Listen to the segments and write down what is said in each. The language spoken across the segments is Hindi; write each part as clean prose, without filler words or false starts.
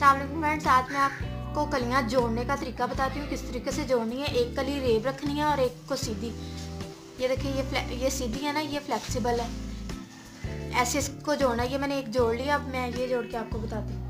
अस्सलाम वालेकुम फ्रेंड्स, आज मैं आपको कलियां जोड़ने का तरीका बताती हूँ, किस तरीके से जोड़नी है। एक कली रेब रखनी है और एक को सीधी। ये देखिए, ये सीधी है ना, ये फ्लेक्सिबल है। ऐसे इसको जोड़ना है। ये मैंने एक जोड़ लिया, अब मैं ये जोड़ के आपको बताती हूँ।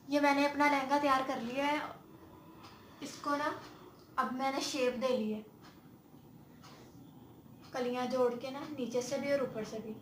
ये मैंने अपना लहंगा तैयार कर लिया है। इसको ना अब मैंने शेप दे ली है, कलियां जोड़ के ना, नीचे से भी और ऊपर से भी।